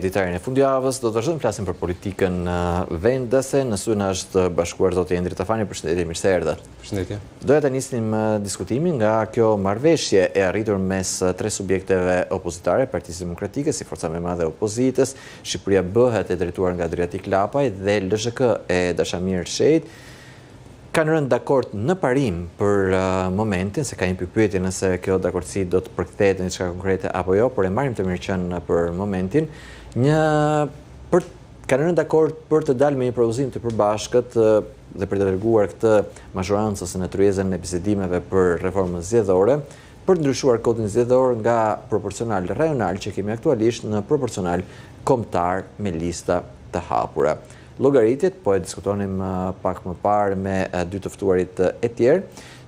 ditarin e fundjavës, do të vazhdojmë të flasim për politikën vendase. Në studion është bashkuar zoti Endri Tafani. Përshëndetje, mirë se erdhët. Përshëndetje. Doja të nisnim diskutimin nga kjo marrëveshje e arritur mes tre subjekteve opozitare, Partisë Demokratike si forca më e madhe e opozitës, Shqipëria bëhet e drejtuar nga Adriatik Lapaj dhe LSHK e Dashamir Shejt. Kanë rënë dakord në parim për momentin, se ka një pyetje nëse kjo dakordsi do të përkthehet në diçka konkrete apo jo, por e marrim të mirëqen për momentin. Kanë rënë dakord për të dalë me një propozim të përbashkët dhe për të dërguar këtë mazhorancës në tryezën e bisedimeve për reformën zgjedhore, për të ndryshuar kodin zgjedhor nga proporcional rajonal që kemi aktualisht në proporcional kombëtar me lista të hapura. Llogaritjet, po e diskutonim pak më parë me dy të ftuarit e tjerë,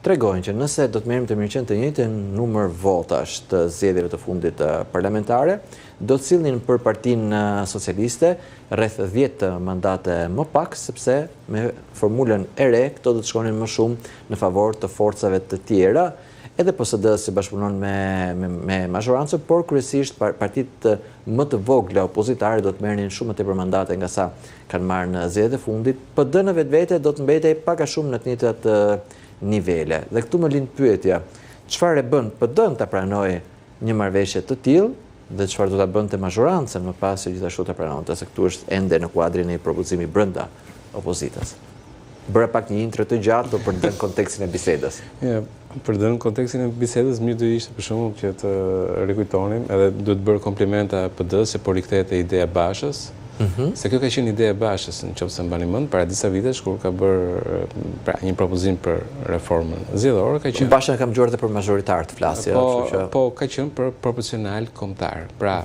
tregojnë që nëse do të merrim të mirëqen të njëjtën numër votash të zgjedhjeve të fundit parlamentare, do të sillnin për Partinë Socialiste rreth 10 mandate më pak, sepse me formulën e re këto do të shkonin më shumë në favor të forcave të tjera, edhe PSD si bashkëpunon me mazhorancën, por kryesisht partitë më të vogla opozitare do të merrnin shumë më tepër mandate nga sa kanë marrë në zgjedhjet e fundit. PD në vetvete do të mbetej pak a shumë në të njëjtat nivele. Dhe këtu më lind pyetja, çfarë e bën PD-n ta pranojë një marrëveshje të tillë dhe çfarë do ta bënte mazhorancën më pas se gjithashtu ta pranonte, se këtu është ende në kuadrin e një propozimi brenda opozitës. Bëra pak një intro të gjatë për të dhënë kontekstin e bisedës. Për të dhënë kontekstin e bisedës, mirë do ishte për shembull që të rikujtonim, edhe duhet bërë komplimenta PD-s se po rikthehet te ideja Bashës, se kjo ka qenë ideja Bashës, nëse mbani mend, para disa vitesh kur ka bërë një propozim për reformën zgjedhore, ka qenë Basha kam dëgjuar edhe për mazhoritar të flasë, po ka qenë për proporcional kombëtar. Pra,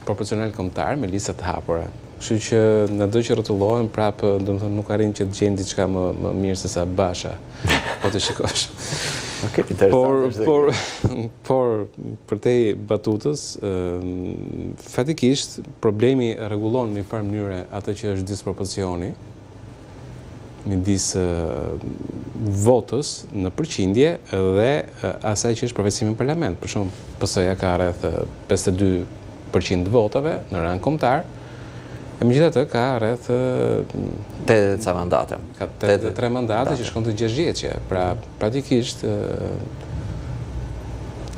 proporcional kombëtar me lista të hapura. Kështu që në do që rrotullohen prapë, domethënë nuk arrin që të gjejnë diçka më mirë se sa Basha. Po të shikosh. Okej, interesant. Por për te batutës, fatikisht problemi rregullon në një farë mënyrë atë që është disproporcioni midis votës në përqindje dhe asaj që është përfaqësimi në parlament. Për shembull, PS-ja ka rreth 52% të votave në rang kombëtar. E megjithatë ka rreth 8 mandate. Ka 83 mandate që shkon të 6 vjeçje. Pra, praktikisht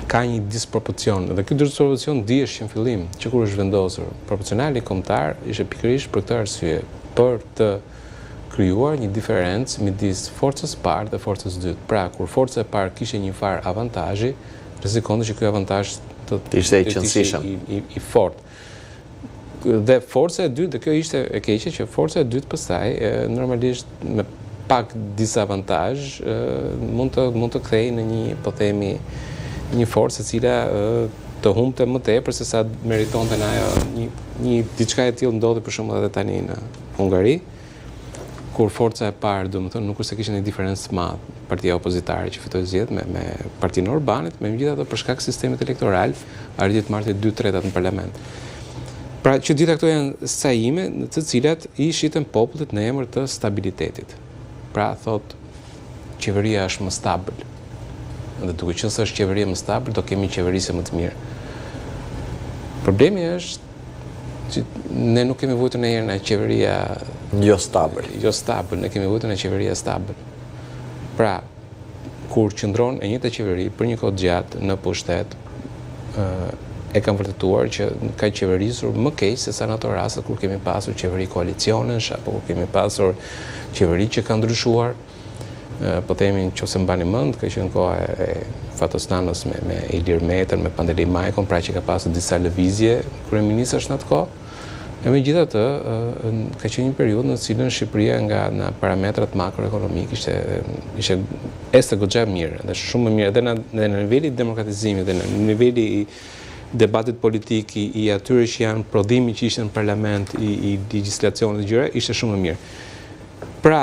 ka një disproporcion. Dhe ky disproporcion dihesh që në fillim, që kur është vendosur proporcionali kombëtar, ishte pikërisht për këtë arsye, për të krijuar një diferencë midis forcës parë dhe forcës dytë. Pra, kur forca e parë kishte një farë avantazhi, rrezikonte që ky avantazh të ishte i qëndrueshëm, i fortë. Dhe forca e dytë, dhe kjo ishte e keqe, që forca e dytë pastaj normalisht me pak disavantazh mund të kthehej në një, po themi, një forcë e cila të humbte më tepër se sa meritonte në ajo. Një diçka e tillë ndodhi për shembull edhe tani në Hungari, kur forca e parë, domethënë, nuk është se kishte një diferencë të madhe, partia opozitare që fitoi zgjedhjet me Partinë e Orbanit, megjithatë për shkak të sistemit elektoral, arriti të marrte 2/3 në parlament. Pra që dita këto janë sajime në të cilat i shiten popullit në emër të stabilitetit. Pra thot, qeveria është më stabil. Dhe duke qenë se është qeveria më stabil, do kemi qeverisje më të mirë. Problemi është që ne nuk kemi vujtur ndonjëherë në qeveria jo stabil. Jo stabil, ne kemi vujtur në qeveria stabil. Pra, kur qëndron e njëjta qeveri për një kohë gjatë në pushtet, e kam vërtetuar që ka qeverisur më keq se sa në ato raste kur kemi pasur qeveri koalicionesh apo kur kemi pasur qeveri që kanë ndryshuar. Po themi, nëse mbani mend, ka qenë koha e Fatostanës me Ilir Metën, me Pandeli Majkon, pra që ka pasur disa lëvizje kryeministësh në atë kohë. E megjithatë, ka qenë një periudhë në cilën Shqipëria nga parametrat makroekonomik ishte goxha mirë, dhe shumë më mirë edhe në niveli demokratizimit dhe në niveli debatit politik i atyre që janë prodhimi që ishte në parlament i legjislacionit gjëra, ishte shumë më mirë. Pra,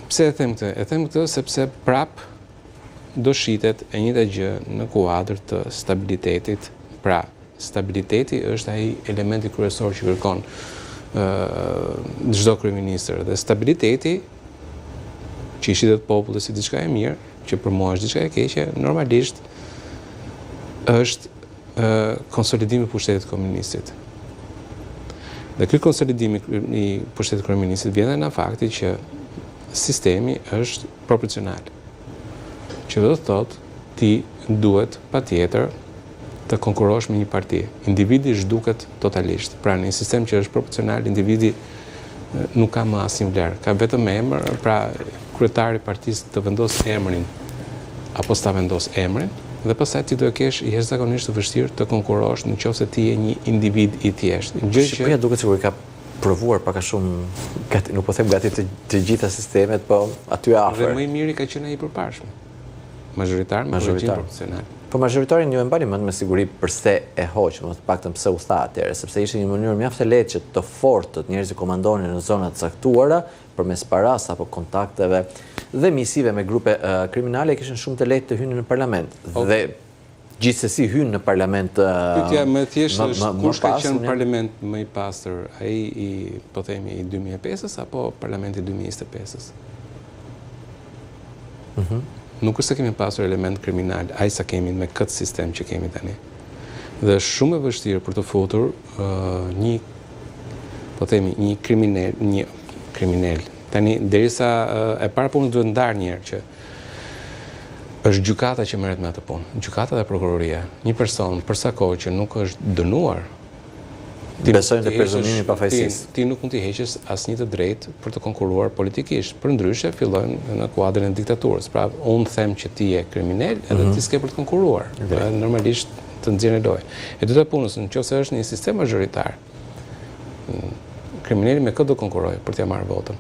pse e them këtë? E them këtë sepse prap do shitet e njëjta gjë në kuadër të stabilitetit. Pra, stabiliteti është ai elementi kryesor që kërkon çdo kryeministër, dhe stabiliteti që i shitet popullit si diçka e mirë, që për mua është diçka e keqe, normalisht është konsolidimi i pushtetit komunistit. Dhe ky konsolidimi i pushtetit komunistit vjen nga fakti që sistemi është proporcional. Që do të thotë ti duhet patjetër të konkurosh me një parti. Individi zhduket totalisht. Pra në një sistem që është proporcional, individi nuk ka më asnjë vlerë. Ka vetëm emër, pra kryetari i partisë të vendos emrin apo s'ta vendos emrin, dhe pastaj ti do të kesh jashtëzakonisht të vështirë të konkurosh nëse ti je një individ i thjeshtë. Shqipëria duket sikur ka provuar pak a shumë, nuk po them gati të gjitha sistemet, po aty afër. Dhe më i miri ka qenë ai i përparshëm. Majoritari, proporcional. Po majoritarin ju e mbani mend me siguri përse e hoq, më të paktën pse u tha atëherë, sepse ishte një mënyrë mjaft e lehtë që të fortët njerëzit komandonin në zona të caktuara përmes paras apo kontakteve dhe misive me grupe kriminale kishin shumë të lehtë të hynin në parlament. Dhe gjithsesi hynë në parlament pyetja më thjeshtë është kush ka qenë parlament më i pastër, ai i po themi i 2005-s apo parlamenti i 2025-s? Nuk është se kemi pasur element kriminal, aq sa kemi me këtë sistem që kemi tani. Dhe është shumë e vështirë për të futur një kriminal. Tani derisa e para punës duhet ndarë një herë që është gjykata që merret me atë punë. Gjykata dhe prokuroria. Një person për sa kohë që nuk është dënuar, besojnë te prezumimi i pafajësisë. Ti nuk mund t'i heqësh asnjë të drejtë për të konkuruar politikisht. Përndryshe fillojnë në kuadrin e diktaturës. Pra, unë them që ti je kriminal, edhe ti s'ke për të konkuruar. Normalisht të nxjerrë lojë. E dyta punës, nëse është një sistem majoritar, kriminali me këtë do konkurojë për t'ia marrë votën.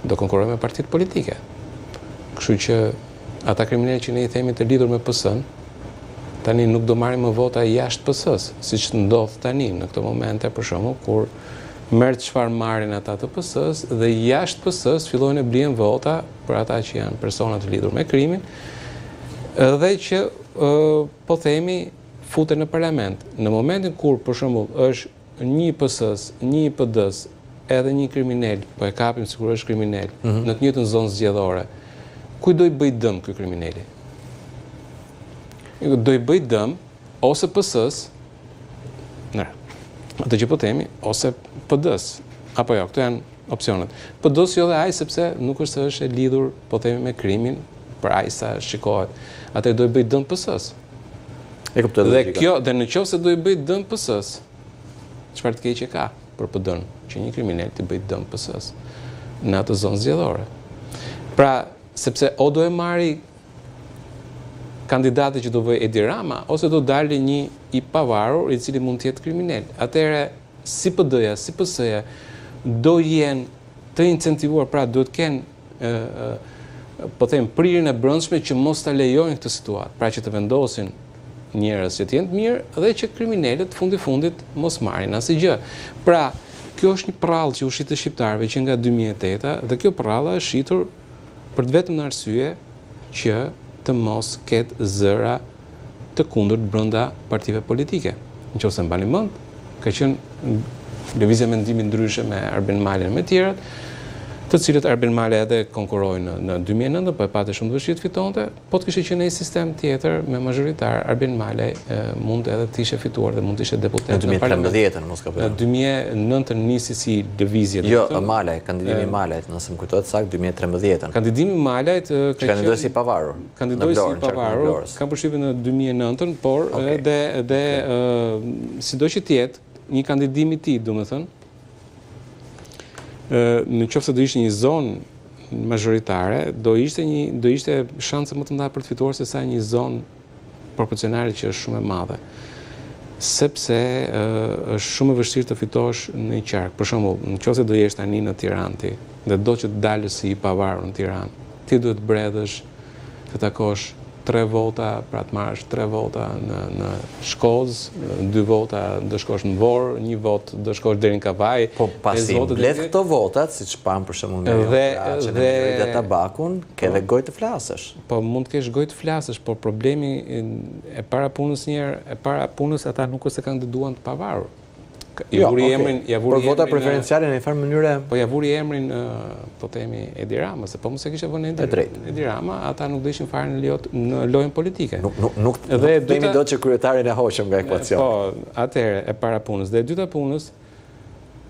Do konkurojë me partitë politike. Kështu që ata kriminalë që ne i themi të lidhur me PS-n, tani nuk do marrim më vota jashtë PS-s, siç ndodh tani në këto momente, për shembull, kur merr çfarë marrin ata të PS-s dhe jashtë PS-s fillojnë të blihen vota për ata që janë persona të lidhur me krimin, dhe që po themi futen në parlament. Në momentin kur për shembull është një PS-s, një PD-s, edhe një kriminal, po e kapim sikur është kriminal, në të njëjtën zonë zgjedhore, kujt do i bëj dëm ky kriminali? Do i bëj dëm ose PS-s, atë që po themi, ose PD-s. Apo jo, këto janë opsionet. PD-s jo dhe ai sepse nuk është se është e lidhur, po themi, me krimin, për ai sa shikohet. Atë do i bëj dëm PS-s. Dhe kjo, dhe nëse do i bëj dëm PS-s, çfarë të keqe ka për PD-n, që një kriminal të bëj dëm PS-s në atë zonë zgjedhore. Pra, sepse o do e marri kandidati që do vëj Edi Rama, ose do dalë një i pavarur i cili mund të jetë kriminal. Atëherë, si PD-ja, si PS-ja, do jenë të incentivuar, pra do të kenë, po them, prirjen e brendshme që mos ta lejojnë këtë situatë, pra që të vendosin njerëz që të jenë të mirë dhe që kriminalët fundit mos marrin asgjë. Pra, kjo është një prallë që u shit të shqiptarëve që nga 2008 dhe kjo prallë është shitur për vetëm në arsye që të mos ketë zëra të kundërt brenda partive politike. Nëse mbani mend, ka qenë lëvizje mendimi ndryshe me Arben Malën me të tjerat, të cilët Arben Male edhe konkurojnë në 2009, po e patë shumë të vështirë të fitonte, po të kishte qenë një sistem tjetër me majoritar, Arben Male mund edhe të ishte fituar dhe mund të ishte deputet në parlament. Në 2013 mos ka Në 2009 nisi si lëvizje. Jo, Malaj, kandidimi i Malajt, nëse më kujtohet saktë 2013. Kandidimi i Malajt ka kandidoi si pavarur. Kandidoi si pavarur, kam përshtypjen në 2009, por edhe sido që të jetë një kandidim i tij, domethënë, në qoftë se do ishte një zonë majoritare, do ishte shanse më të mëdha për të fituar se sa një zonë proporcionale që është shumë e madhe. Sepse është shumë e vështirë të fitosh në një qark. Për shembull, nëse do jesh tani në Tiranë ti dhe do që të dalësh si i pavarur në Tiranë, ti duhet të bredhësh, të takosh 3 vota, pra të marrësh 3 vota në Shkozë, 2 vota do shkosh në Vorë, 1 vot do shkosh deri në Kavaj. Po pasi mbledh këto votat, siç pam për shembull dhe tabakun, ke dhe gojë të flasësh. Po mund të kesh gojë të flasësh, por problemi e para punës ata nuk është se kandiduan të pavarur. Por vota preferenciale në një farë mënyre... Po ja vuri emrin, po themi, Edi Rama, se po mos e kishe vënë Edi Rama, ata nuk do ishin fare në lojën politike. Nuk dhemi do që kryetarin e hoqëm nga ekuacion. Po, atëherë, e para punës. Dhe e dyta punës,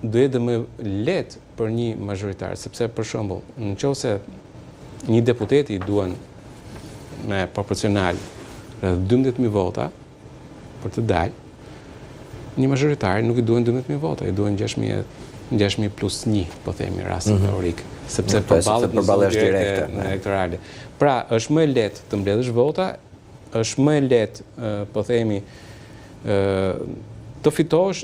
do jetë më letë për një majoritar, sepse, për shembull, nëse një deputeti duan me proporcional rreth 12.000 vota për të dalë, një majoritar nuk i duhen 12.000 vota, i duhen 6.000 plus 1, po themi, rastin teorik, sepse përballet në zonë direkte në elektorale. Pra, është më e lehtë të mbledhësh vota, është më e lehtë, po themi, të fitosh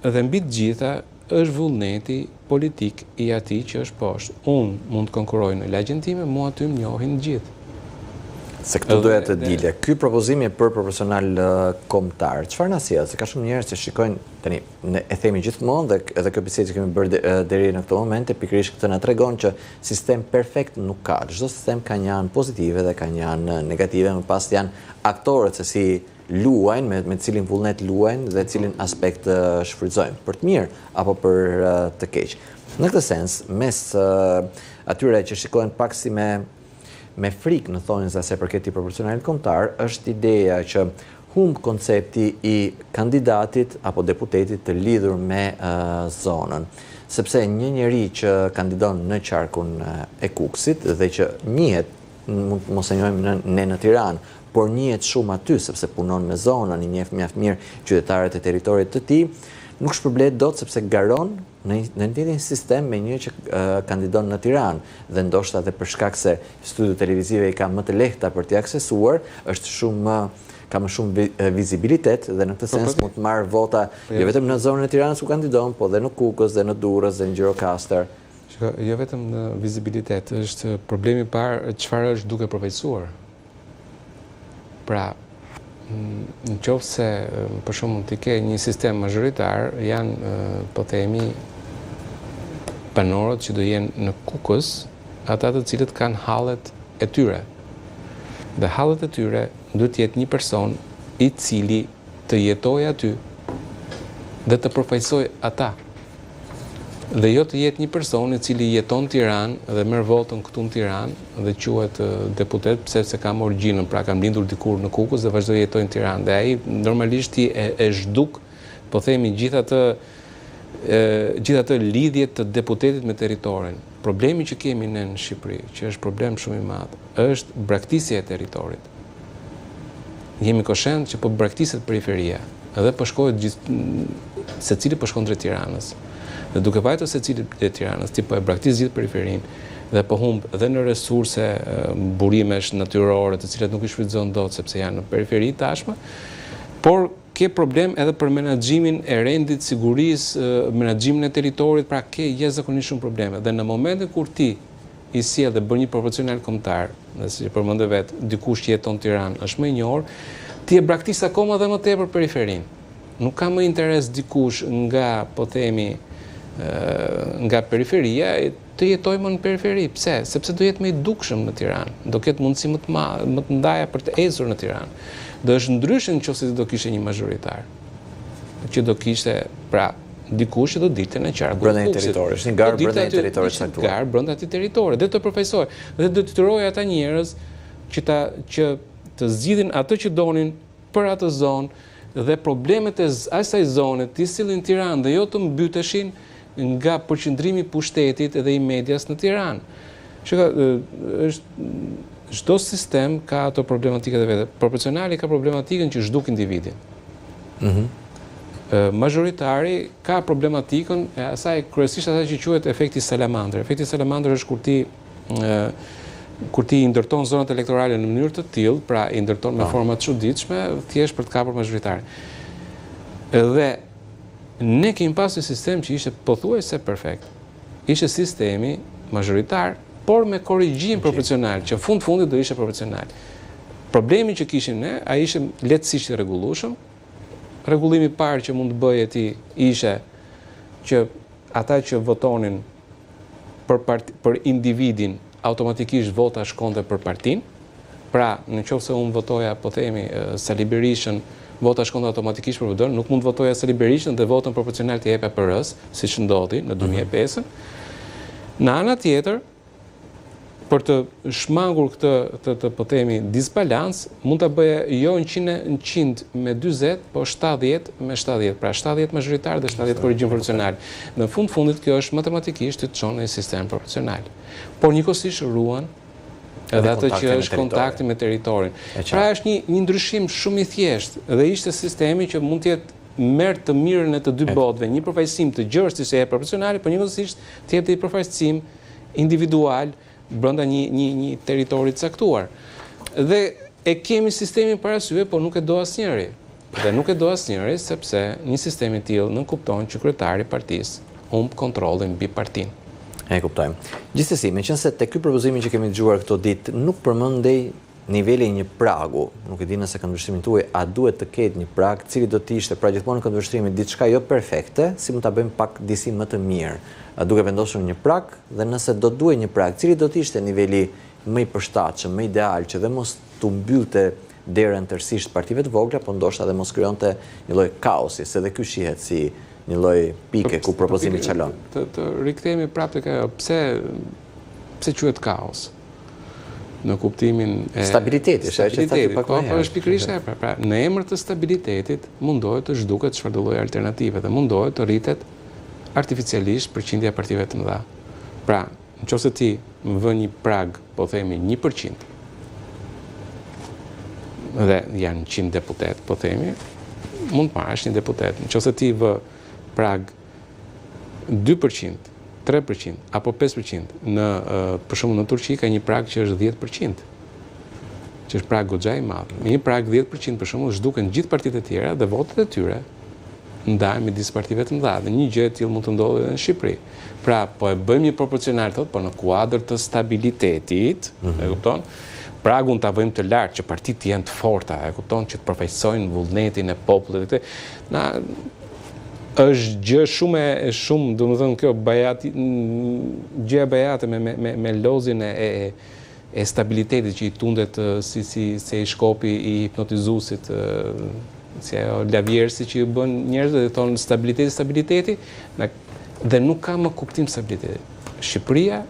dhe mbi të gjitha është vullneti politik i atij që është poshtë. Unë mund të konkurroj në lagjen time, mua aty më njohin të gjithë. Se këtu doja të dilje. Ky propozimi për proporcional kombëtar, çfarë na sjell? Se ka shumë njerëz që shikojnë tani, ne e themi gjithmonë dhe edhe kjo bisedë që kemi bërë deri në këtë moment, pikërisht këtë na tregon që sistem perfekt nuk ka. Çdo sistem ka një anë pozitive dhe ka një anë negative, më pas janë aktorët se si luajnë, me cilin vullnet luajnë dhe cilin aspekt shfrytëzojnë, për të mirë apo për të keq. Në këtë sens, mes atyre që shikohen pak si me frikë në thonjën se përket i proporcionalit kombëtar, është ideja që humb koncepti i kandidatit apo deputetit të lidhur me zonën. Sepse një njeri që kandidon në qarkun e Kukësit dhe që njihet, mos e njohim ne në Tiranë, por njihet shumë aty sepse punon me zonën, i njeh mjaft mirë qytetarët e territorit të tij, nuk shpërblet dot sepse garon në një sistem me një që kandidon në Tiranë dhe ndoshta edhe për shkak se studiot televizive i ka më të lehta për t'i aksesuar, ka më shumë vizibilitet dhe në këtë sens mund të marrë vota jo vetëm në zonën e Tiranës ku kandidon, po dhe në Kukës, dhe në Durrës, dhe në Gjirokastër. Jo vetëm në vizibilitet, është problemi parë çfarë është duke përfaqësuar. Pra, në qoftë se, për shembull, ti ke një sistem majoritar, janë, po themi, banorët që do jenë në Kukës, ata të cilët kanë hallet e tyre. Dhe hallet e tyre duhet të jetë një person i cili të jetojë aty dhe të përfaqësojë ata. Dhe jo të jetë një person i cili jeton në Tiranë dhe merr votën këtu në Tiranë dhe quhet deputet sepse ka origjinën, pra ka mbindur dikur në Kukës dhe vazhdoi jetojë në Tiranë. Dhe ai normalisht e zhduk, po themi, gjithatë lidhjet të deputetit me territorin. Problemi që kemi ne në Shqipëri, që është problem shumë i madh, është braktisja e territorit. Jemi koshent që po braktiset periferia, edhe po shkohet secili po shkon drejt Tiranës. Dhe duke vajtur secili drejt Tiranës, ti po e braktis gjithë periferinë dhe po humb edhe në resurse burimesh natyrore, të cilat nuk i shfrytëzon dot sepse janë në periferi tashmë, por ke problem edhe për menaxhimin e rendit, sigurisë, menaxhimin e territorit, pra ke jashtëzakonisht shumë probleme. Dhe në momentin kur ti i sjell dhe bën një proporcional kombëtar, dhe si përmendë vetë, dikush që jeton në Tiranë është më i njohur, ti e braktis akoma dhe më tepër periferinë. Nuk ka më interes dikush nga, po themi, nga periferia, të jetoj më në periferi. Pse? Sepse do jetë më i dukshëm në Tiranë, do ketë mundësi më të ndaja për të ecur në Tiranë. Do është ndryshën nëse do kishte një majoritar, që do kishte, pra, dikush që do dilte në qarku. Brenda një territori, është një garë brenda një territori caktuar. Garë brenda atij territori, dhe të përfaqësoj, dhe të detyrojë ata njerëz që të zgjidhin atë që donin për atë zonë dhe problemet e asaj zone të sillin Tiranë dhe jo të mbyteshin nga përqendrimi i pushtetit dhe i medias në Tiranë. Çdo sistem ka ato problematika dhe vete. Proporcionali ka problematikën që zhduk individin. Majoritari ka problematikën e asaj, kryesisht asaj që quhet efekti salamandër. Efekti salamandër është kur ti i ndërton zonat elektorale në mënyrë të tillë, pra i ndërton me forma të çuditshme, thjesht për të kapur majoritarin. Dhe ne kemi pasur një sistem që ishte pothuajse perfekt. Ishte sistemi majoritar, por me korrigjim proporcional, që fundit do ishte proporcional. Problemi që kishim ne, ai ishte lehtësisht i rregullueshëm. Rregullimi i parë që mund të bëje ti ishte që ata që votonin për individin, automatikisht vota shkonte për partinë. Pra, në qoftë se unë votoja, po themi, Sali Berishën vota shkon automatikisht për VD, nuk mund të votojë as Liberishën dhe votën proporcional të jepja PS, siç ndodhi në 2005. Në ana tjetër, për të shmangur këtë po themi disbalans, mund ta bëje jo 100 me 40, po 70 me 70, pra 70 mazhoritar dhe 70 korrigjim proporcional. Në fundit kjo është matematikisht të çon në sistem proporcional. Por njëkohësisht ruan edhe atë që është kontakti me territorin. Pra është një ndryshim shumë i thjeshtë dhe ishte sistemi që mund të jetë merr të mirën e të dy botëve, një përfaqësim të gjerë si e proporcionale, por njëkohësisht të jepte një përfaqësim individual brenda një territori të caktuar. Dhe e kemi sistemin parasysh, por nuk e do asnjëri. Dhe nuk e do asnjëri sepse një sistem i tillë nënkupton që kryetari i partisë humb kontrollin mbi partinë. E kuptojmë. Gjithsesi, meqense te ky propozimi që kemi dëgjuar këto ditë nuk përmendej niveli i një pragu. Nuk e di nëse këndvështrimin tuaj a duhet të ketë një prag, cili do të ishte pra gjithmonë në këndvështrimin diçka jo perfekte, si mund ta bëjmë pak disi më të mirë. Duke vendosur një prag dhe nëse do duhet një prag, cili do të ishte niveli më i përshtatshëm, më ideal që dhe mos tu mbyllte derën tërësisht partive të vogla, por ndoshta dhe mos krijonte një lloj kaosi, se edhe ky shihet si një lloj pike ku propozimi çalon. Të rikthehemi prapë tek ajo, pse quhet kaos? Në kuptimin e stabilitetit, që thatë pak më herë. Po është pikërisht e pra, në emër të stabilitetit mundohet të zhduket çfarë do lloj alternative dhe mundohet të rritet artificialisht përqindja e partive të mëdha. Pra, nëse ti më vën një prag, po themi 1%, dhe janë 100 deputet, po themi, mund të marrësh një deputet. Nëse ti vë prag 2%, 3% apo 5% për shembull në Turqi ka një prag që është 10%. Që është prag goxha i madh. Me një prag 10% për shembull zhduken gjithë partitë e tjera dhe votat e tyre ndahen midis partive të mëdha. Dhe një gjë e tillë mund të ndodhë edhe në Shqipëri. Pra, po e bëjmë një proporcional thotë, po në kuadër të stabilitetit, e kupton? Pragun ta vëjmë të lartë që partitë janë të forta, e kupton, që të përfaqësojnë vullnetin e popullit. Na është gjë shumë, domethënë kjo gjëja bajate me lozin e stabilitetit që i tundet si i shkopi i hipnotizuesit, si ajo lavjersi që i bën njerëzve dhe thonë stabiliteti, dhe nuk ka më kuptim stabiliteti. Shqipëria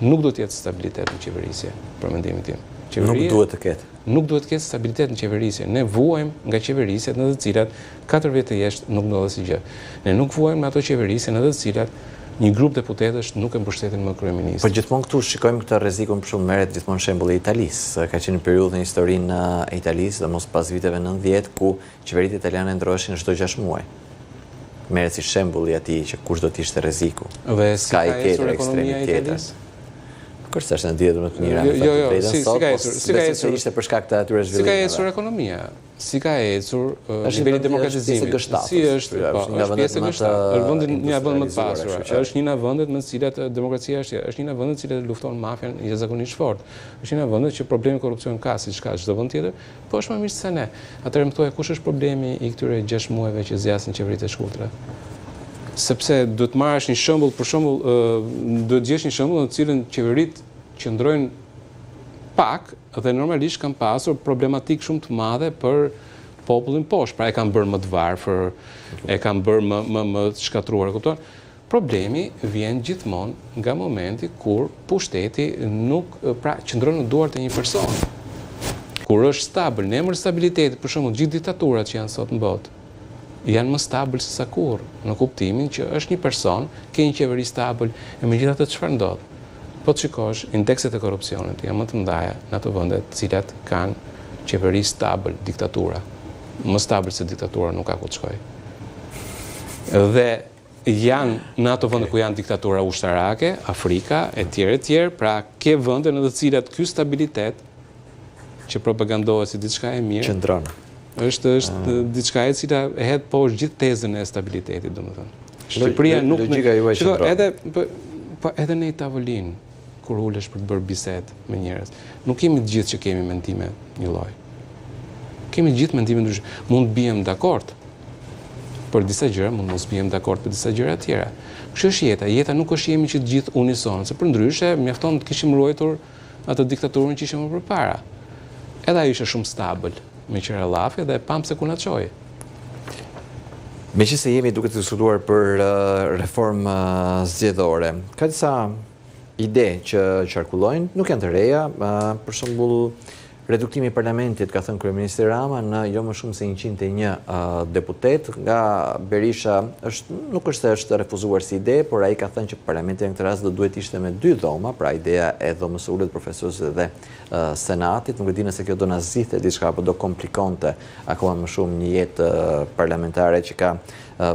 nuk do të jetë stabilitet në qeverisje, për mendimin tim. Nuk duhet të ketë. Nuk duhet të ketë stabilitet në qeverisje. Ne vuajmë nga qeverisjet në të cilat 4 vjet të jeshtë nuk ndodhet si gjë. Ne nuk vuajmë me ato qeverisje në të cilat një grup deputetësh nuk e mbështetin më kryeministin. Po gjithmonë këtu shikojmë këtë rrezikun, për shembull merret gjithmonë shembulli i Italisë. Ka qenë një periudhë në historinë e Italisë, dhe mos pas viteve 90, ku qeveritë italiane ndroheshin çdo 6 muaj. Merret si shembulli atij që kush do të ishte rreziku. Dhe si ka ecur ekonomia e Italisë? Kërse është në dihet më të mira. Si ka ecur? Ishte për shkak të atyre zhvillimeve. Si ka ecur ekonomia? Si ka ecur niveli demokratizimit? Si është? Po, është pjesë e gështat. Është vendi një vend më të pasur. Është një nga vendet me të cilat demokracia është një nga vendet që lufton mafian jashtëzakonisht fort. Është një nga vendet që problemi korrupsion ka siç ka çdo vend tjetër, po është më mirë se ne. Atëherë më thuaj kush është problemi i këtyre 6 muajve që zgjasin qeveritë e shkurtra? Sepse duhet marrësh një shembull, për shembull, duhet gjesh një shembull në cilën qeveritë qëndrojnë pak dhe normalisht kanë pasur problematik shumë të madhe për popullin poshtë. Pra e kanë bërë më të varfër, e kanë bërë më të shkatruar, kupton? Problemi vjen gjithmonë nga momenti kur pushteti nuk qëndron në duart e një person. Kur është stabil, në emër stabilitetit, për shembull, gjithë diktaturat që janë sot në botë janë më stabil se sa kurrë, në kuptimin që është një person, ke një qeveri stabil, e megjithatë çfarë ndodh? Po të shikosh, indekset e korrupsionit janë më të mëdha në ato vende të cilat kanë qeveri stabil, diktatura. Më stabil se diktatura nuk ka ku të shkojë. Dhe janë në ato vende ku janë diktatura ushtarake, Afrika, e tjerë, pra ke vende në të cilat ky stabilitet që propagandohet si diçka e mirë, qëndron. Është diçka e cila e hedh poshtë gjithë tezën e stabilitetit, domethënë. Shqipëria nuk edhe në tavolinë kur ulesh për të bërë bisedë me njerëz, nuk kemi të gjithë që kemi mendime një lloj. Kemi të gjithë mendime ndryshe. Mund të bijem dakord për disa gjëra, mund mos bijem dakord për disa gjëra tjera. Kështu është jeta. Jeta nuk është jemi që të gjithë unison, se përndryshe mjafton të kishim ruajtur atë diktaturën që ishim më përpara. Edhe ajo ishte shumë stabil. me qira llafi dhe pam se ku na çoi. Meqense jemi duke të diskutuar për reformë zgjedhore, ka disa ide që qarkullojnë, nuk janë të reja, për shembull reduktimi i parlamentit, ka thënë kryeministri Rama, në jo më shumë se 101 deputet, nga Berisha nuk është se është refuzuar si ide, por ai ka thënë që parlamenti në këtë rast do duhet ishte me 2 dhoma, pra ideja e dhomës së ulët profesorëve dhe Senatit. Nuk e di nëse kjo do na zgjidhte diçka apo do komplikonte akoma më shumë një jetë parlamentare që ka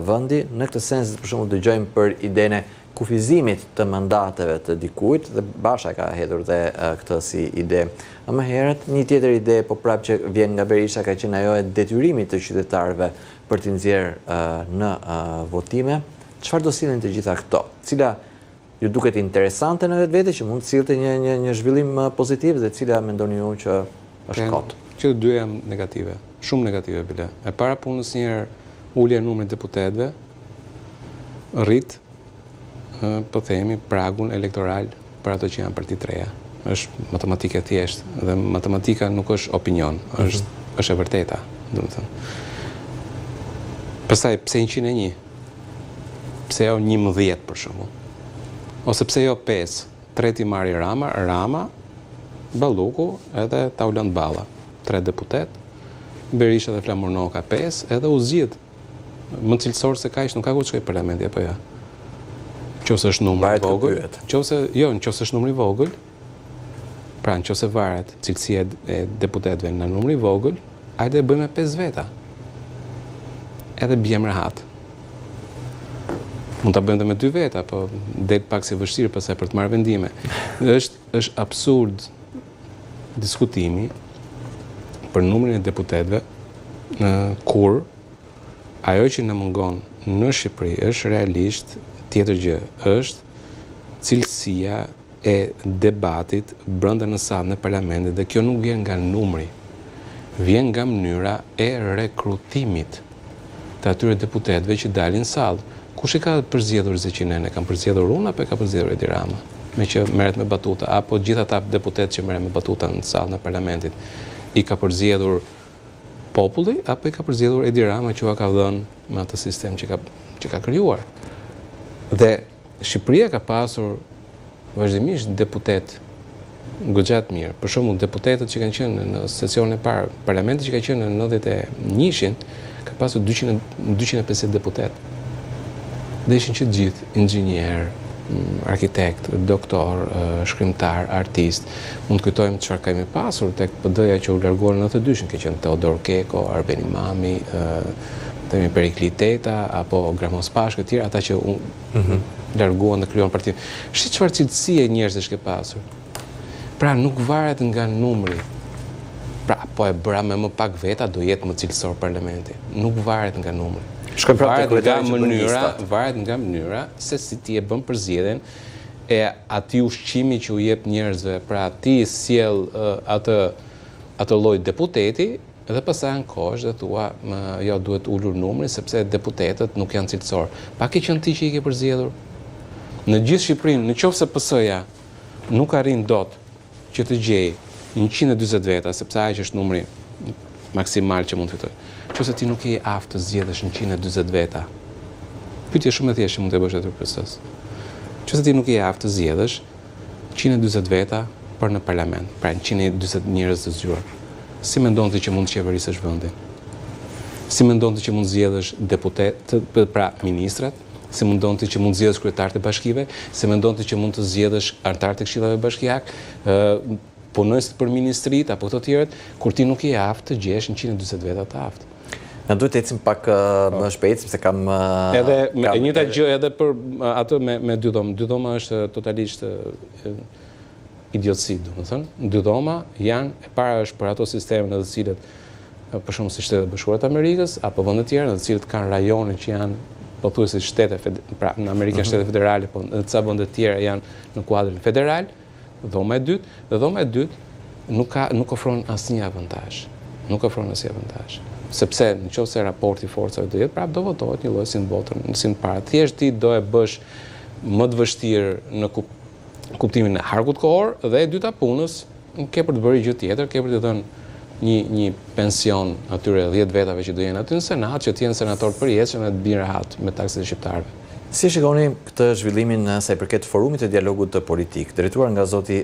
vendi. Në këtë sens, për shembull, dëgjojmë për idenë e kufizimit të mandateve të dikujt, dhe Basha ka hedhur dhe këtë si ide. Më herët, një tjetër ide, po prapë që vjen nga Berisha, ka qenë ajo e detyrimit të qytetarëve për t'i nxjerrë në votime. Çfarë do sillen të gjitha këto? Cila ju duket interesante në vetvete që mund të sillte një zhvillim pozitiv dhe cila mendoni ju që është kot? Që të dy janë negative, shumë negative bile. E para punës njerë ulja e numrit deputetëve rrit po themi pragun elektoral për ato që janë parti të reja. Është matematikë e thjeshtë dhe matematika nuk është opinion, është e vërteta, domethënë. Pastaj pse 101? Pse jo 11 për shembull? Ose pse jo 5? Treti marri Rama, Balluku edhe ta u lënë balla. 3 deputet, Berisha dhe Flamurnoka 5, edhe u zgjidh. Më cilësor se kaq nuk ka ku të shkojë parlamenti apo jo. Nëse është numri i vogël, nëse është numri i vogël, pra nëse varet cilësia e deputetëve në numri i vogël, hajde e bëjmë 5 veta. Edhe bjem rehat. Mund ta bëjmë me 2 veta, po del pak si vështirë pastaj për të marrë vendime. Është absurd diskutimi për numrin e deputetëve kur ajo që na mungon në Shqipëri është realisht tjetër gjë, është cilësia e debatit brenda në sallën e parlamentit, dhe kjo nuk vjen nga numri, vjen nga mënyra e rekrutimit të atyre deputetëve që dalin në sallë. Kush e ka përzgjedhur Zeqinen? E kam përzgjedhur unë apo e ka përzgjedhur Edi Rama? Me që merret me batuta, apo gjithë ata deputetë që merren me batuta në sallën e parlamentit, i ka përzgjedhur populli apo i ka përzgjedhur Edi Rama që ka dhënë me atë sistem që ka krijuar? Dhe Shqipëria ka pasur vazhdimisht deputet goxha të mirë. Për shembull, deputetët që kanë qenë në sesionin e parë, parlamenti që ka qenë në 91-shin, ka pasur 250 deputet. Dhe ishin që gjithë inxhinier, arkitekt, doktor, shkrimtar, artist. Mund të kujtojmë çfarë kemi pasur tek PD-ja që u larguan në 92-shin, ka qenë Teodor Keko, Arben Imami, Perikli Teta, apo Gramos Pashkë, të tjerë, ata që larguan dhe krijuan parti. Shit çfarë cilësie njerëzish ke pasur. Pra nuk varet nga numri. Pra po e bëra me më pak veta do jetë më cilësor parlamenti. Nuk varet nga numri. Varet nga mënyra se si ti e bën përzgjedhjen e atij ushqimi që u jep njerëzve. Pra ti sjell atë lloj deputeti dhe pastaj ankohesh dhe thua jo duhet ulur numri sepse deputetët nuk janë cilësor. Pa ke qenë ti që i ke përzgjedhur? Në gjithë Shqipërinë, nëse PS-ja nuk arrin dot që të gjej 140 veta, sepse aq është numri maksimal që mund të fitojë. Nëse ti nuk je i aftë të zgjedhësh 140 veta. Pyetje shumë e thjeshtë mund të bësh atë PS-s. Nëse ti nuk je i aftë të zgjedhësh 140 veta për në parlament, pra 140 njerëz të zgjuar. Si mendon ti që mund të qeverisësh vendin? Si mendon ti që mund zgjedhësh deputet, pra ministrat? Si mendon ti që mund zgjedhësh kryetarët e bashkive? Si mendon ti që mund të zgjedhësh anëtarët e këshillave bashkiak, punonjësit për ministrit apo këto të tjerët, kur ti nuk je aftë të gjesh 140 veta të aftë? Na duhet të ecim pak më shpejt sepse kam edhe e njëjta gjë edhe për atë me 2 dhomë. 2 dhoma është totalisht idiotësi, domethënë. 2 dhoma janë, e para është për ato sisteme në të cilët për shembull si Shtetet Bashkuara të Amerikës apo vende të tjera në të cilët kanë rajone që janë pothuajse shtete, pra në Amerikën shtete federale, po në ca vende të tjera janë në kuadrin federal. Dhoma e dytë nuk ofron asnjë avantazh. Nuk ofron asnjë avantazh. Sepse nëse raporti forcave do jetë, prapë do votohet një lloj si në botën, si në para. Thjesht ti do e bësh më të vështirë në kuptimin e harkut kohor, dhe e dyta punës ke për të bërë gjë tjetër, ke për të dhënë një pension atyre 10 vetave që do jenë aty në Senat, që të jenë senator përjetshëm dhe të binë rahat me takset e shqiptarëve. Si shikoni këtë zhvillimin sa i përket forumit të dialogut të politik, drejtuar nga zoti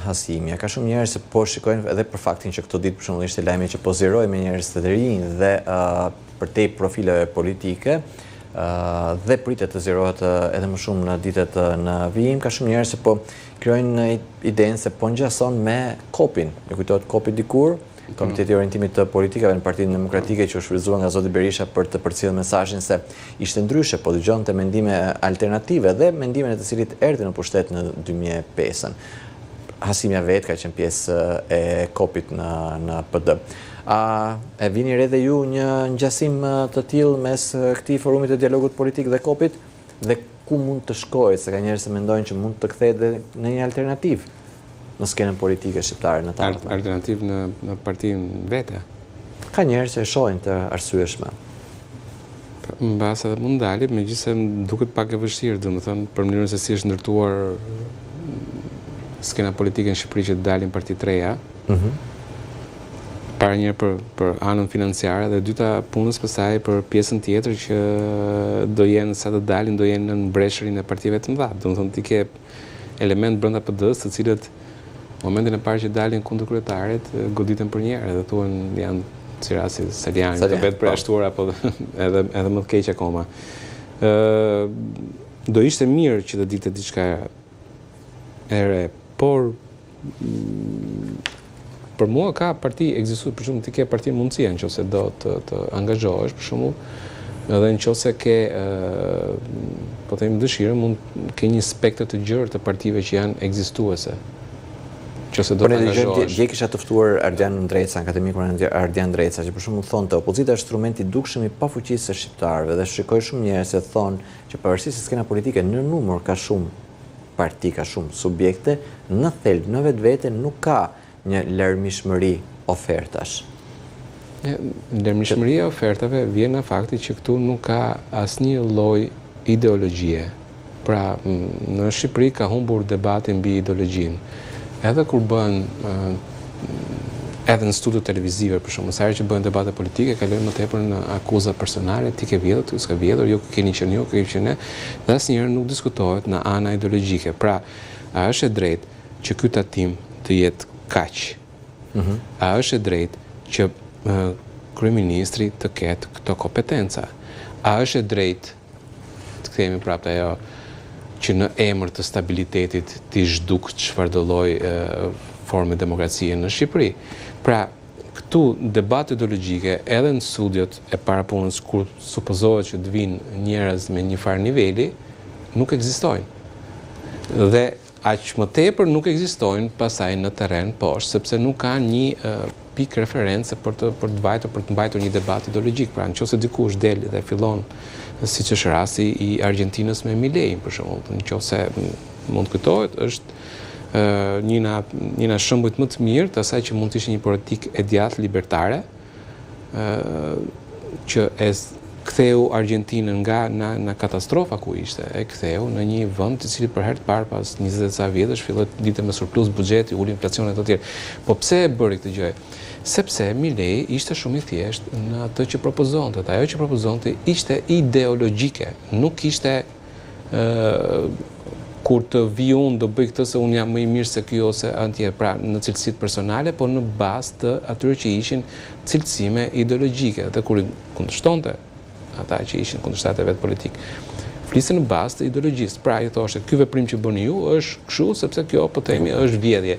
Hasimja, ka shumë njerëz që po shikojnë edhe për faktin që këto ditë për shembull ishte lajmi që po zgjeroi me njerëz të rinj dhe përtej profileve politike dhe pritet të zgjerohet edhe më shumë në ditët në vijim, ka shumë njerëz që po krijojnë idenë se po ngjason me kopin. Ju kujtohet kopi dikur? Komiteti i Orientimit të Politikave në Partinë Demokratike që u shfrytëzua nga zoti Berisha për të përcjellë mesazhin se ishte ndryshe, po dëgjonte mendime alternative dhe mendimet e të cilit erdhi në pushtet në 2005-ën. Hasimja vetë ka qenë pjesë e kopit në PD. E vini re dhe ju një ngjasim të tillë mes këtij forumit të dialogut politik dhe kopit dhe ku mund të shkojë, se ka njerëz që mendojnë që mund të kthehet në një alternativë në skenën politike shqiptare në të ardhmen. Alternativ në partinë vete? Ka njerëz që e shohin të arsyeshme. Në base edhe mund dalit, megjithëse duket pak e vështirë, domethënë për mënyrën se si është ndërtuar skena politike në Shqipëri që të dalin parti të reja. Para njërë për anën financiare dhe dyta punës pastaj për pjesën tjetër që do jenë sa të dalin, do jenë në breshërin e partive të mëdha. Domethënë ti ke element brenda PD-s të cilët momentin e parë që dalin kundër kryetarit, goditen për njerë dhe thuan janë si rasti Saliani, të vetë përjashtuar apo edhe më të keq akoma. Do ishte mirë që të dite diçka e re, por për mua ka parti ekzistuar, për shembull ti ke parti mundësia nëse do të angazhohesh, për shembull, edhe nëse ke po them dëshirë, mund ke një spektër të gjerë të partive që janë ekzistuese. Por ne dje kisha të ftuar Ardian Ndreca, akademikun Ardian Ndreca, që për shembull thonte opozita është instrumenti i dukshëm i pafuqisë së shqiptarëve dhe shikoj shumë njerëz që thonë që pavarësisht se skena politike në numër ka shumë parti, ka shumë subjekte, në thelb, në vetvete nuk ka një larmishmëri ofertash. Larmishmëria e ofertave vjen nga fakti që këtu nuk ka asnjë lloj ideologjie. Pra, në Shqipëri ka humbur debati mbi ideologjinë. Edhe kur bën edhe në studio televizive, për shembull, sa herë që bëhen debate politike, kalojnë më tepër në akuza personale, ti ke vjedhur, ti s'ka vjedhur, jo keni qenë ju, keni qenë ne, dhe asnjëherë nuk diskutohet në ana ideologjike. Pra, a është e drejtë që ky tatim të jetë kaq? A është e drejtë që kryeministri të ketë këto kompetenca? A është e drejtë, të kthehemi prapë ajo, që në emër të stabilitetit t'i zhduk çfarëdo lloj forme demokracie në Shqipëri. Pra, këtu debat ideologjike edhe në studiot e parapunës kur supozohet që të vinë njerëz me një farë niveli, nuk ekzistojnë. Dhe aq më tepër nuk ekzistojnë pastaj në terren poshtë, sepse nuk ka një pikë referencë për të mbajtur një debat ideologjik. Pra, nëse dikush del dhe fillon siç është rasti i Argjentinës me Milei, për shembull, nëse mund kujtohet, është një nga shembujt më të mirë të asaj që mund të ishte një politikë e djathtë libertare, që e ktheu Argjentinën nga katastrofa ku ishte, e ktheu në një vend i cili për herë të parë pas 20 ca vjetësh filloi të ditë me surplus buxheti, uli inflacionin e të tjerë. Po pse e bëri këtë gjë? Sepse Milei ishte shumë i thjeshtë në atë që propozonte. Ajo që propozonte ishte ideologjike, nuk ishte kur të vi unë do bëj këtë se unë jam më i mirë se ky ose antje, pra në cilësitë personale, por në bazë të atyre që ishin cilësime ideologjike. Dhe kur kundërshtonte ata që ishin kundërshtatë vet politik, flisën në bazë të ideologjisë. Pra i thoshte, ky veprim që bëni ju është kështu sepse kjo po themi është vjedhje.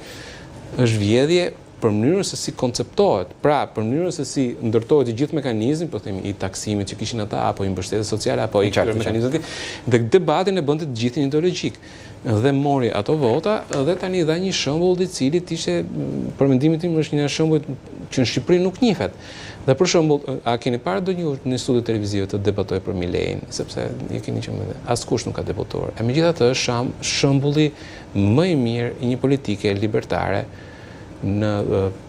Është vjedhje për mënyrën se si konceptohet, pra për mënyrën se si ndërtohet i gjithë mekanizmi, po themi i taksimit që kishin ata, apo i mbështetjes sociale, apo i këtyre mekanizmave, dhe debatin e bënte të gjithë ideologjik. Dhe mori ato vota dhe tani dha një shembull i cili ishte për mendimin tim është një shembull që në Shqipëri nuk njihet. Dhe për shembull, a keni parë ndonjë në studio televizive të debatojë për Milein, sepse e keni qenë askush nuk ka debatuar. E megjithatë është shembulli më i mirë i një politike libertare në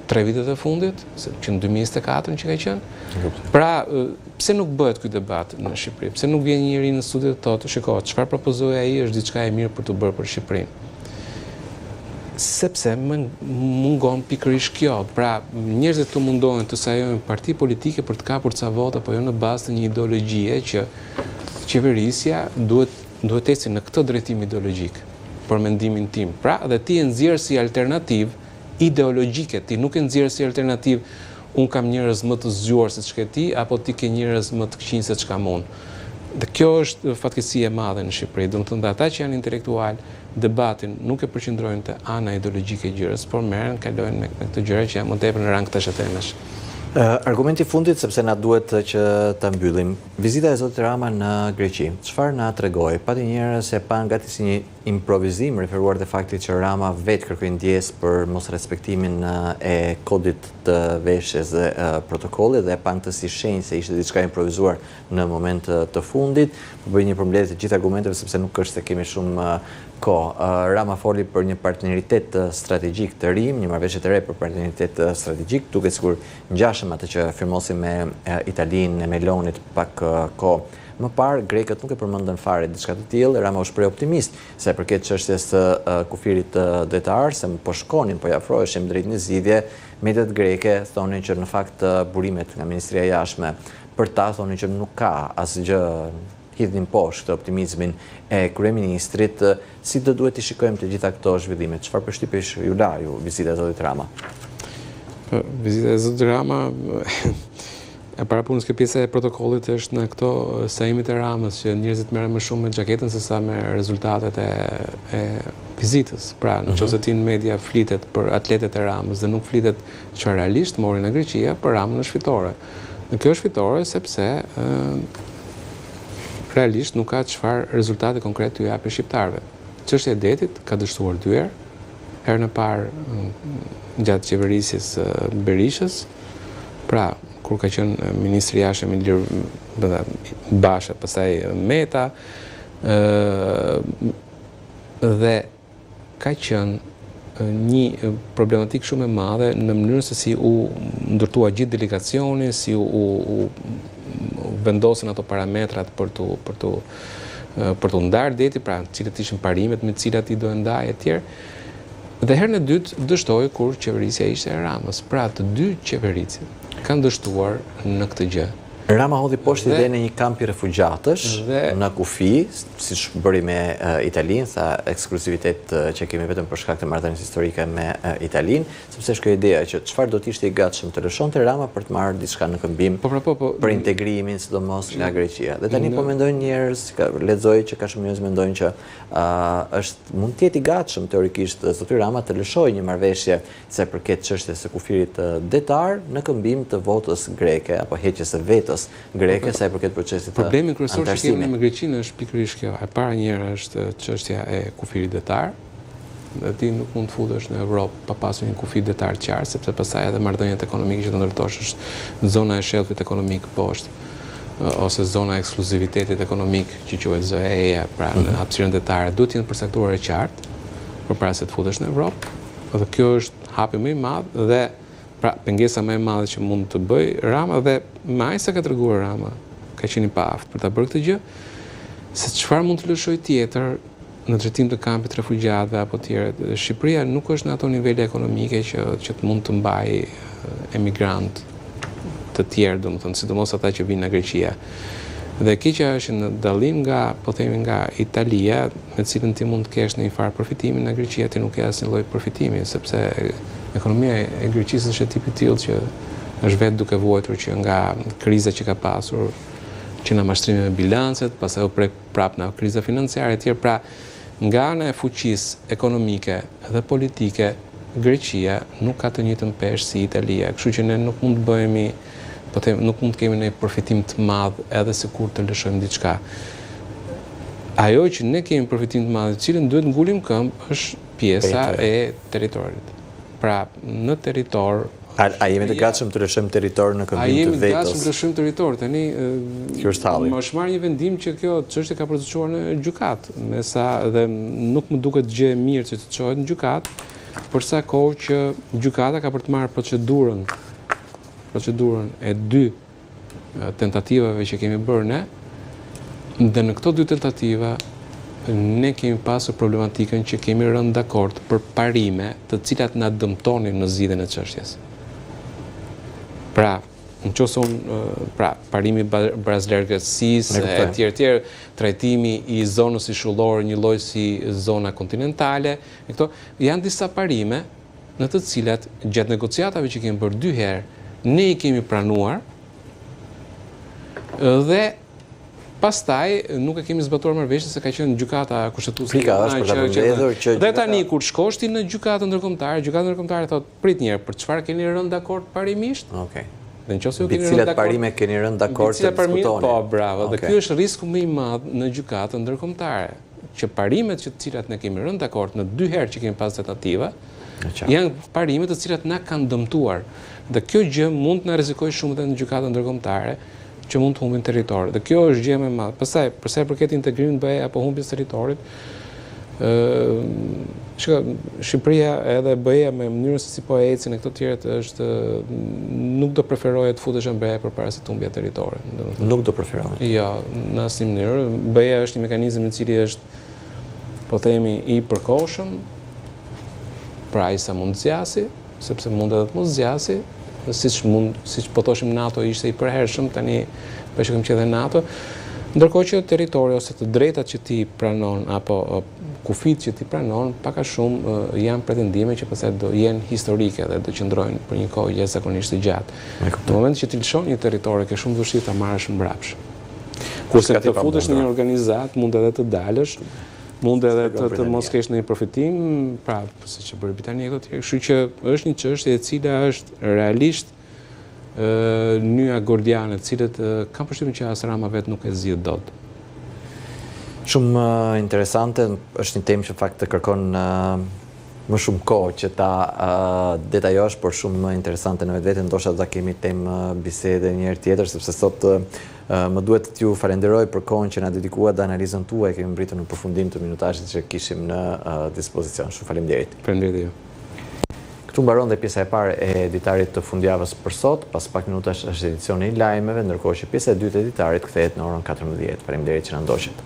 3 vitet e fundit, që në 2024 që ka qenë. Pra, pse nuk bëhet ky debat në Shqipëri? Pse nuk vjen njëri në studiot të thotë, shiko, çfarë propozoi ai është diçka e mirë për të bërë për Shqipërinë? Sepse mungon pikërisht kjo. Pra, njerëzit të mundohen të sajojnë parti politike për të kapur ca vota, po jo në bazë të një ideologjie që qeverisja duhet eci në këtë drejtim ideologjik, për mendimin tim. Pra, dhe ti e nxjerr si alternativë ideologjike, ti nuk e nxjerr si alternativë unë kam njerëz më të zgjuar se çka ti, apo ti ke njerëz më të këqij se çka unë. Dhe kjo është fatkeqësi e madhe në Shqipëri. Domethënë ata që janë intelektual, debatin nuk e përqendrojnë te ana ideologjike e gjërës, por kalojnë me këto gjëra që janë më tepër në rang të shëtemesh. Argumenti fundit, sepse na duhet që ta mbyllim. Vizita e zotit Rama në Greqi, çfarë na tregoi? Pati njerëz se pan gati si një improvizim referuar te fakti që Rama vetë kërkoi ndjesë për mos respektimin e kodit të veshjes dhe protokollit, dhe pan këtë si shenjë se ishte diçka improvisuar në moment të fundit. Po bëj një përmbledhje të gjithë argumenteve sepse nuk është se kemi shumë kohë. Rama foli për një partneritet strategjik të rim, një marrëveshje të re për partneritet strategjik, duke sigur ngjashëm atë që firmosim me Italinë e Melonit pak kohë më parë. Grekët nuk e përmendën fare diçka të tillë. Rama u shpreh optimist sa i përket çështjes së kufirit detar, se po shkonin, po i afroheshim drejt një zgjidhje. Mediat greke thonin që në fakt burimet nga Ministria e Jashtme për ta thonin që nuk ka asgjë, hidhin poshtë këtë optimizmin e kryeministrit. Si do duhet i shikojmë të gjitha këto zhvillime? Çfarë përshtypjesh ju la ju vizita e zotit Rama? Vizita e zotit Rama e parapunës kjo pjesa e protokollit është në këto sajimit e Ramës, që njerëzit merren më shumë me xhaketën se sa me rezultatet e vizitës. Pra, nëse ti në media flitet për atletet e Ramës dhe nuk flitet që realisht morin në Greqia, për Ramën është fitore. Në kjo është fitore sepse realisht nuk ka çfarë rezultate konkret të japë shqiptarëve. Çështja e detit ka dështuar 2 herë. Herën e parë gjatë qeverisjes Berishës, pra kur ka qenë ministri i jashtëm Ilir Basha, pastaj Meta, dhe ka qenë një problematik shumë e madhe në mënyrën se si u ndërtua gjithë delegacioni, si u vendosën ato parametrat për të ndarë deti, pra cilët ishin parimet me cilat i do ndaj e tjerë. Dhe herën e dytë dështoi kur qeverisja ishte e Ramës. Pra të dy qeverisjet kanë dështuar në këtë gjë. Rama hodhi poshtë idenë e një kampi refugjatësh në kufi, siç bëri me Italinë, tha ekskluzivitet që kemi vetëm për shkak të marrëdhënies historike me Italinë, sepse është kjo ideja që çfarë do të ishte i gatshëm të lëshonte Rama për të marrë diçka në këmbim për integrimin, sidomos nga Greqia. Dhe tani po mendojnë njerëz, lexoj që ka shumë njerëz mendojnë që mund të jetë i gatshëm teorikisht zoti Rama të lëshojë një marrëveshje sa i përket çështjes së kufirit detar në këmbim të votës greke apo heqjes së vetës greke sa i përket procesit të Problemi kryesor që kemi me Greqinë është pikërisht kjo. E para njëra është çështja e kufirit detar. Dhe ti nuk mund të futesh në Europë pa pasur një kufir detar të qartë, sepse pastaj edhe marrëdhëniet ekonomike që të ndërtosh është zona e shelfit ekonomik poshtë, ose zona e ekskluzivitetit ekonomik që quhet ZEE, pra në hapësirën detare duhet të jenë përcaktuar e qartë përpara se të futesh në Europë. Dhe kjo është hapi më i madh dhe pra pengesa më e madhe që mund të bëj Rama, dhe me aq sa ka treguar Rama, ka qenë i paaftë për ta bërë këtë gjë, se çfarë mund të lëshoj tjetër në drejtim të kampit refugjatëve apo tjerë. Shqipëria nuk është në ato nivele ekonomike që të mund të mbajë emigrant të tjerë, domethënë sidomos ata që vinë nga Greqia. Dhe keqja është në dallim nga, po themi, nga Italia, me cilën ti mund të kesh në një farë përfitimin, nga Greqia ti nuk ke asnjë lloj përfitimi, sepse ekonomia e Greqisë është e tipit tillë që është vetë duke vuajtur që nga kriza që ka pasur, që nga mashtrimi me bilancet, pastaj u prek prapë nga kriza financiare e tjerë. Pra, nga ana e fuqisë ekonomike dhe politike, Greqia nuk ka të njëjtën peshë si Italia, kështu që ne nuk mund të bëhemi, po them, nuk mund të kemi një përfitim të madh edhe sikur të lëshojmë diçka. Ajo që ne kemi përfitim të madh, cilën duhet ngulim këmbë, është pjesa e territorit. Pra, në territor A jemi të gatshëm të lëshojmë territor në këmbim të vetës? A jemi të gatshëm të lëshojmë territor? Tani më është marrë një vendim që kjo çështje ka përcaktuar në gjykatë, dhe nuk më duket gjë e mirë që të çohet në gjykatë, përsa kohë që gjykata ka për të marrë procedurën e 2 tentativave që kemi bërë ne, dhe në këto 2 tentativa ne kemi pasur problematikën që kemi rënë dakord për parime të cilat na dëmtonin në zgjidhjen e çështjes. Pra, në qoftë parimi brazlergësisë e tjerë, trajtimi i zonës shishullore njëlloj si zona kontinentale, këto janë disa parime në të cilat gjatë negociatave që kemi bërë 2 herë, ne i kemi pranuar dhe pastaj nuk e kemi zbatuar marrëveshjen se ka qenë gjykata kushtetuese. Dhe tani kur shkosh ti në gjykatën ndërkombëtare thotë prit një herë, për çfarë keni rënë dakord parimisht? Okej. Dhe nëse mbi cilat parime keni rënë dakord të diskutoni. Po, bravo. Dhe ky është risku më i madh në gjykatën ndërkombëtare, që parimet që të cilat ne kemi rënë dakord në 2 herë që kemi pas tentativa, janë parime të cilat na kanë dëmtuar. Dhe kjo gjë mund të na rrezikojë shumë edhe në gjykatën ndërkombëtare, që mund të humbin territor. Dhe kjo është gjë më e madhe. Pastaj, për sa i përket integrimit BE apo humbjes territorit, Shqipëria edhe BE me mënyrën se si po ecin e këto tjerët është nuk do preferoje të futesh në BE përpara se të humbja territorin. Nuk do preferoje. Jo, në asnjë mënyrë. BE është një mekanizëm i cili është, po themi, i përkohshëm, pra ai sa mund zgjasi, sepse mund edhe të mos zgjasi, siç po thoshim NATO ishte i përhershëm, tani po shohim që edhe NATO. Ndërkohë që territori ose të drejtat që ti pranon apo kufit që ti pranon, pak a shumë janë pretendime që pastaj do jenë historike dhe do qëndrojnë për një kohë jashtëzakonisht të gjatë. Në moment që ti lëshon një territor që shumë vështirë ta marrësh mbrapsht. Kurse të futesh në një organizat, mund edhe të dalësh, mund edhe të mos kesh ndonjë përfitim, pra, siç e bëri Britania këto tjerë. Kështu që është një çështje e cila është realisht nyja gordiane, të cilët kam përshtypjen që as Rama vet nuk e zgjidh dot. Shumë interesante, është një temë që fakt të kërkon më shumë kohë që ta detajosh, por shumë interesante në vetvete, ndoshta do ta kemi temë bisede një herë tjetër, sepse sot më duhet t'ju falenderoj për kohën që na dedikuat dhe analizën tuaj, kemi mbritur në përfundim të minutazhit që kishim në dispozicion. Shumë faleminderit. Faleminderit ju. Këtu mbaron dhe pjesa e parë e editarit të fundjavës për sot, pas pak minutash është edicioni i lajmeve, ndërkohë që pjesa e dytë e editarit kthehet në orën 14. Faleminderit që na ndoqët.